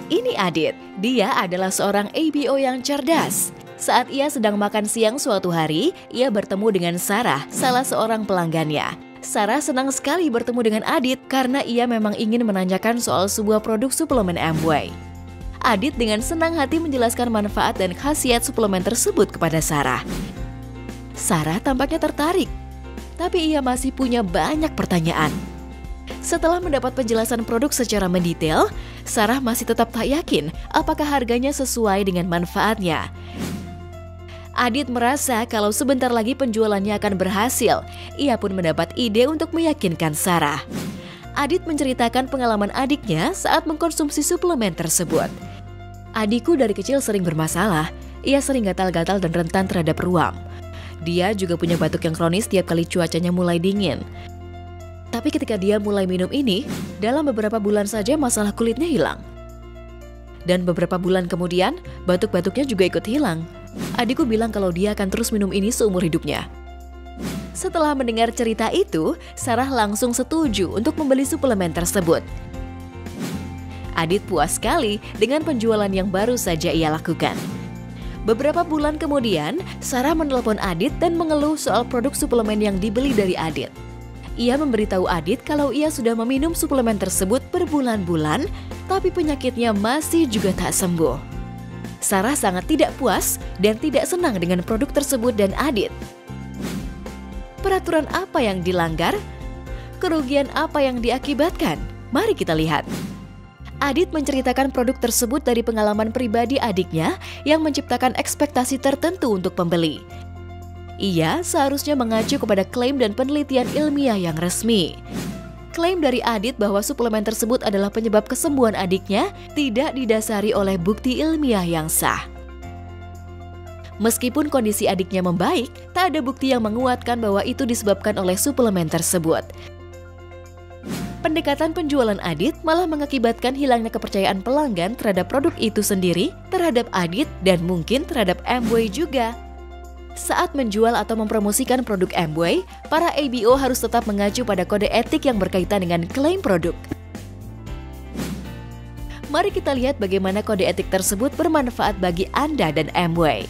Ini Adit, dia adalah seorang ABO yang cerdas. Saat ia sedang makan siang suatu hari, ia bertemu dengan Sarah, salah seorang pelanggannya. Sarah senang sekali bertemu dengan Adit karena ia memang ingin menanyakan soal sebuah produk suplemen Amway. Adit dengan senang hati menjelaskan manfaat dan khasiat suplemen tersebut kepada Sarah. Sarah tampaknya tertarik, tapi ia masih punya banyak pertanyaan. Setelah mendapat penjelasan produk secara mendetail, Sarah masih tetap tak yakin apakah harganya sesuai dengan manfaatnya. Adit merasa kalau sebentar lagi penjualannya akan berhasil. Ia pun mendapat ide untuk meyakinkan Sarah. Adit menceritakan pengalaman adiknya saat mengkonsumsi suplemen tersebut. Adikku dari kecil sering bermasalah. Ia sering gatal-gatal dan rentan terhadap ruam. Dia juga punya batuk yang kronis tiap kali cuacanya mulai dingin. Tapi ketika dia mulai minum ini, dalam beberapa bulan saja masalah kulitnya hilang. Dan beberapa bulan kemudian, batuk-batuknya juga ikut hilang. Adikku bilang kalau dia akan terus minum ini seumur hidupnya. Setelah mendengar cerita itu, Sarah langsung setuju untuk membeli suplemen tersebut. Adit puas sekali dengan penjualan yang baru saja ia lakukan. Beberapa bulan kemudian, Sarah menelpon Adit dan mengeluh soal produk suplemen yang dibeli dari Adit. Ia memberitahu Adit kalau ia sudah meminum suplemen tersebut berbulan-bulan, tapi penyakitnya masih juga tak sembuh. Sarah sangat tidak puas dan tidak senang dengan produk tersebut dan Adit. Peraturan apa yang dilanggar? Kerugian apa yang diakibatkan? Mari kita lihat. Adit menceritakan produk tersebut dari pengalaman pribadi adiknya yang menciptakan ekspektasi tertentu untuk pembeli. Ia seharusnya mengacu kepada klaim dan penelitian ilmiah yang resmi. Klaim dari Adit bahwa suplemen tersebut adalah penyebab kesembuhan adiknya tidak didasari oleh bukti ilmiah yang sah. Meskipun kondisi adiknya membaik, tak ada bukti yang menguatkan bahwa itu disebabkan oleh suplemen tersebut. Pendekatan penjualan Adit malah mengakibatkan hilangnya kepercayaan pelanggan terhadap produk itu sendiri, terhadap Adit, dan mungkin terhadap Amway juga. Saat menjual atau mempromosikan produk Amway, para ABO harus tetap mengacu pada kode etik yang berkaitan dengan klaim produk. Mari kita lihat bagaimana kode etik tersebut bermanfaat bagi Anda dan Amway.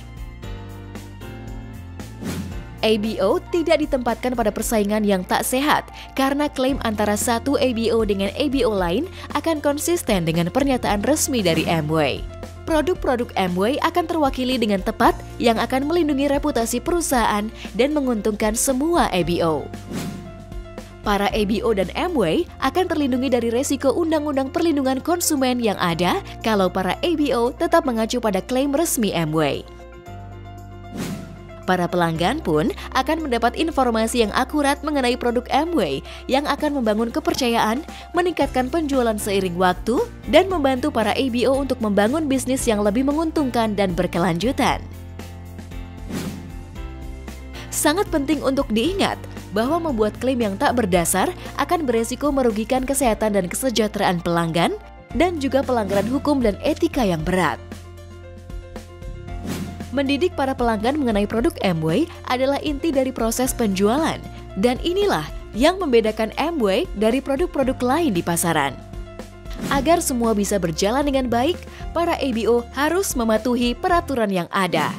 ABO tidak ditempatkan pada persaingan yang tak sehat karena klaim antara satu ABO dengan ABO lain akan konsisten dengan pernyataan resmi dari Amway. Produk-produk Amway akan terwakili dengan tepat yang akan melindungi reputasi perusahaan dan menguntungkan semua ABO. Para ABO dan Amway akan terlindungi dari resiko Undang-Undang Perlindungan Konsumen yang ada kalau para ABO tetap mengacu pada klaim resmi Amway. Para pelanggan pun akan mendapat informasi yang akurat mengenai produk Amway yang akan membangun kepercayaan, meningkatkan penjualan seiring waktu, dan membantu para ABO untuk membangun bisnis yang lebih menguntungkan dan berkelanjutan. Sangat penting untuk diingat bahwa membuat klaim yang tak berdasar akan beresiko merugikan kesehatan dan kesejahteraan pelanggan dan juga pelanggaran hukum dan etika yang berat. Mendidik para pelanggan mengenai produk Amway adalah inti dari proses penjualan, dan inilah yang membedakan Amway dari produk-produk lain di pasaran. Agar semua bisa berjalan dengan baik, para ABO harus mematuhi peraturan yang ada.